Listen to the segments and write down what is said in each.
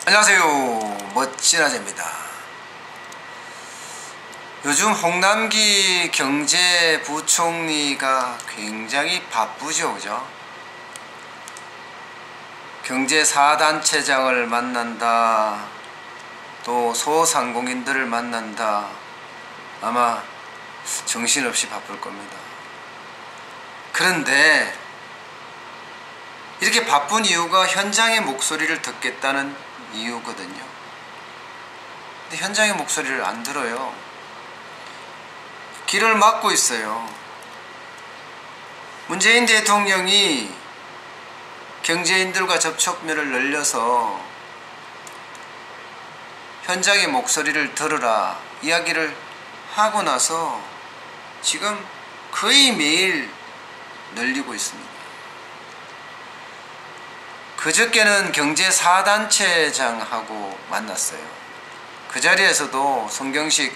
안녕하세요, 멋진 아재입니다. 요즘 홍남기 경제부총리가 굉장히 바쁘죠, 그죠? 경제 4단체장을 만난다, 또 소상공인들을 만난다. 아마 정신없이 바쁠 겁니다. 그런데 이렇게 바쁜 이유가 현장의 목소리를 듣겠다는 이유거든요. 근데 현장의 목소리를 안 들어요. 길을 막고 있어요. 문재인 대통령이 경제인들과 접촉면을 늘려서 현장의 목소리를 들으라 이야기를 하고 나서 지금 거의 매일 늘리고 있습니다. 그저께는 경제 4단체장하고 만났어요. 그 자리에서도 송경식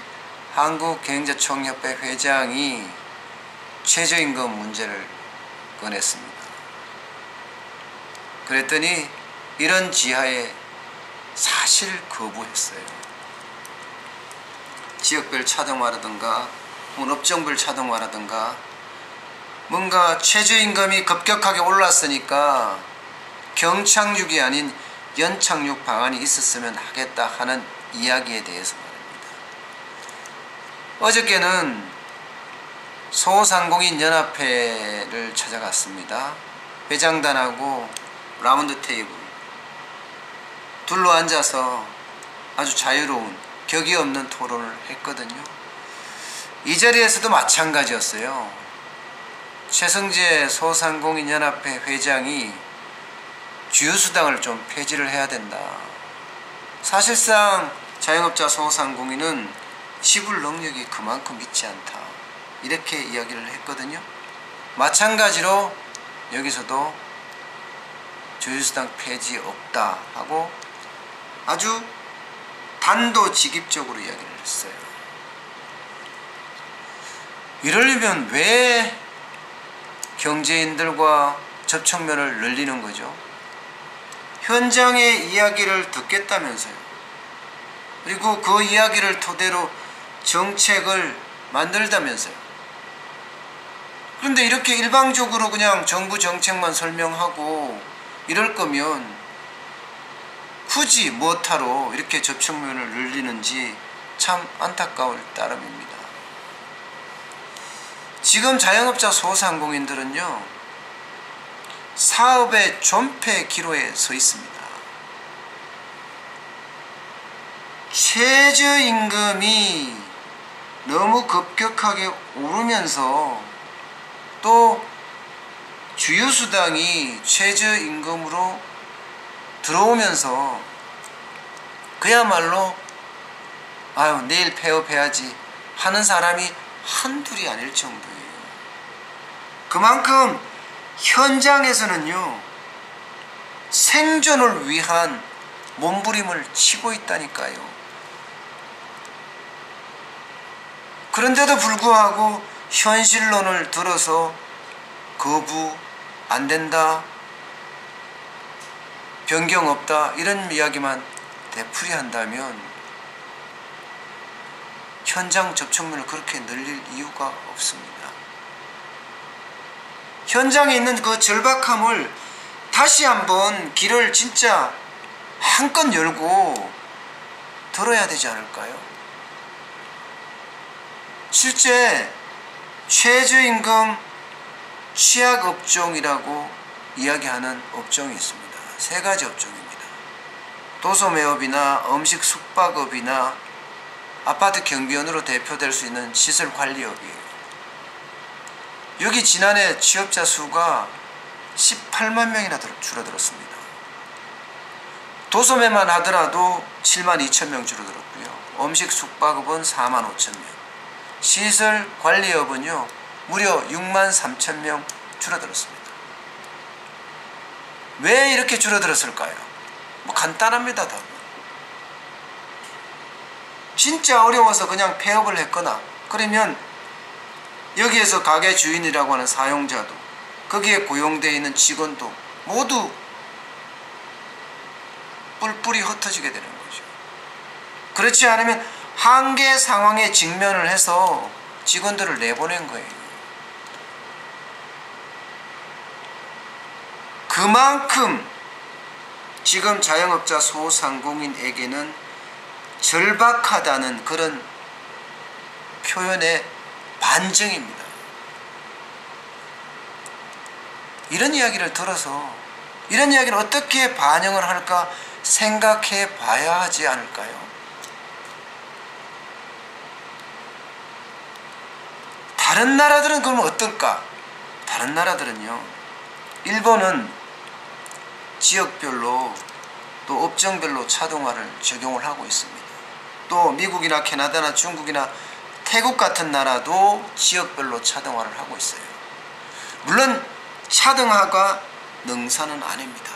한국경제총협회 회장이 최저임금 문제를 꺼냈습니다. 그랬더니 이런 지하에 사실 거부했어요. 지역별 차등화라든가 업종별 차등화라든가 뭔가 최저임금이 급격하게 올랐으니까 경착륙이 아닌 연착륙 방안이 있었으면 하겠다 하는 이야기에 대해서 말입니다. 어저께는 소상공인 연합회를 찾아갔습니다. 회장단하고 라운드 테이블 둘러 앉아서 아주 자유로운 격이 없는 토론을 했거든요. 이 자리에서도 마찬가지였어요. 최승재 소상공인 연합회 회장이 주유수당을 좀 폐지를 해야 된다. 사실상 자영업자 소상공인은 지불 능력이 그만큼 있지 않다. 이렇게 이야기를 했거든요. 마찬가지로 여기서도 주유수당 폐지 없다 하고 아주 단도직입적으로 이야기를 했어요. 이러려면 왜 경제인들과 접촉면을 늘리는 거죠? 현장의 이야기를 듣겠다면서요. 그리고 그 이야기를 토대로 정책을 만들다면서요. 그런데 이렇게 일방적으로 그냥 정부 정책만 설명하고 이럴 거면 굳이 뭐하러 이렇게 접촉면을 늘리는지 참 안타까울 따름입니다. 지금 자영업자 소상공인들은요, 사업의 존폐 기로에 서 있습니다. 최저임금이 너무 급격하게 오르면서 또 주유수당이 최저임금으로 들어오면서 그야말로 아유 내일 폐업해야지 하는 사람이 한둘이 아닐 정도예요. 그만큼 현장에서는요, 생존을 위한 몸부림을 치고 있다니까요. 그런데도 불구하고 현실론을 들어서 거부, 안 된다, 변경 없다 이런 이야기만 되풀이 한다면 현장 접촉면을 그렇게 늘릴 이유가 없습니다. 현장에 있는 그 절박함을 다시 한번 길을 진짜 한껏 열고 들어야 되지 않을까요? 실제 최저임금 취약업종이라고 이야기하는 업종이 있습니다. 세 가지 업종입니다. 도소매업이나 음식 숙박업이나 아파트 경비원으로 대표될 수 있는 시설관리업이에요. 여기 지난해 취업자 수가 18만 명이나 줄어들었습니다. 도소매만 하더라도 7만 2천 명 줄어들었고요. 음식 숙박업은 4만 5천 명, 시설관리업은요 무려 6만 3천 명 줄어들었습니다. 왜 이렇게 줄어들었을까요? 뭐 간단합니다. 답은 진짜 어려워서 그냥 폐업을 했거나 그러면 여기에서 가게 주인이라고 하는 사용자도 거기에 고용되어 있는 직원도 모두 뿔뿔이 흩어지게 되는 거죠. 그렇지 않으면 한계 상황에 직면을 해서 직원들을 내보낸 거예요. 그만큼 지금 자영업자 소상공인에게는 절박하다는 그런 표현의 반증입니다. 이런 이야기를 들어서 이런 이야기를 어떻게 반영을 할까 생각해 봐야 하지 않을까요? 다른 나라들은 그러면 어떨까? 다른 나라들은요, 일본은 지역별로 또 업종별로 차등화를 적용을 하고 있습니다. 또 미국이나 캐나다나 중국이나 태국 같은 나라도 지역별로 차등화를 하고 있어요. 물론 차등화가 능사는 아닙니다.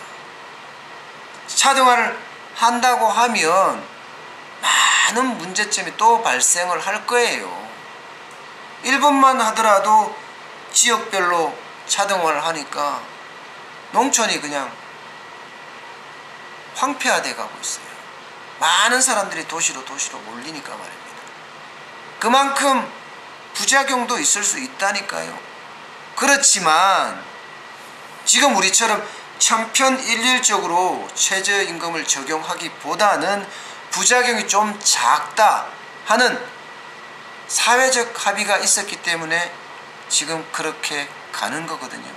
차등화를 한다고 하면 많은 문제점이 또 발생을 할 거예요. 일본만 하더라도 지역별로 차등화를 하니까 농촌이 그냥 황폐화돼 가고 있어요. 많은 사람들이 도시로 몰리니까 말입니다. 그만큼 부작용도 있을 수 있다니까요. 그렇지만 지금 우리처럼 천편일률적으로 최저임금을 적용하기보다는 부작용이 좀 작다 하는 사회적 합의가 있었기 때문에 지금 그렇게 가는 거거든요.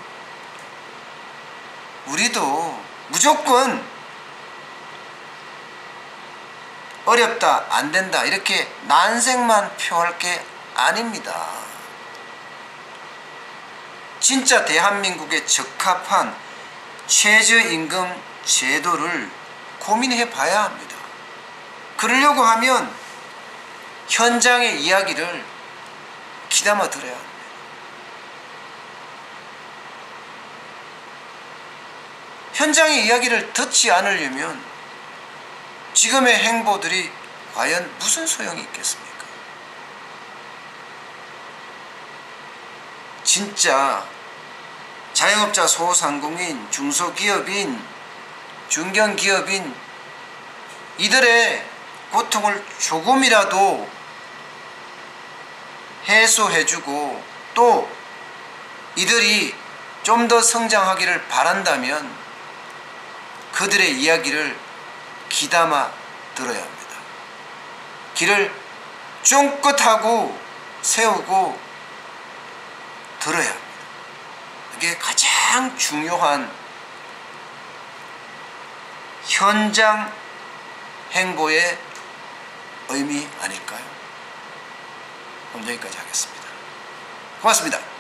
우리도 무조건 어렵다, 안 된다 이렇게 난색만 표할 게 아닙니다. 진짜 대한민국에 적합한 최저임금 제도를 고민해 봐야 합니다. 그러려고 하면 현장의 이야기를 귀담아 들어야 합니다. 현장의 이야기를 듣지 않으려면 지금의 행보들이 과연 무슨 소용이 있겠습니까? 진짜 자영업자, 소상공인, 중소기업인, 중견기업인 이들의 고통을 조금이라도 해소해주고 또 이들이 좀 더 성장하기를 바란다면 그들의 이야기를 귀담아 들어야 합니다. 귀를 쫑긋하고 세우고 들어야 합니다. 이게 가장 중요한 현장 행보의 의미 아닐까요? 오늘 여기까지 하겠습니다. 고맙습니다.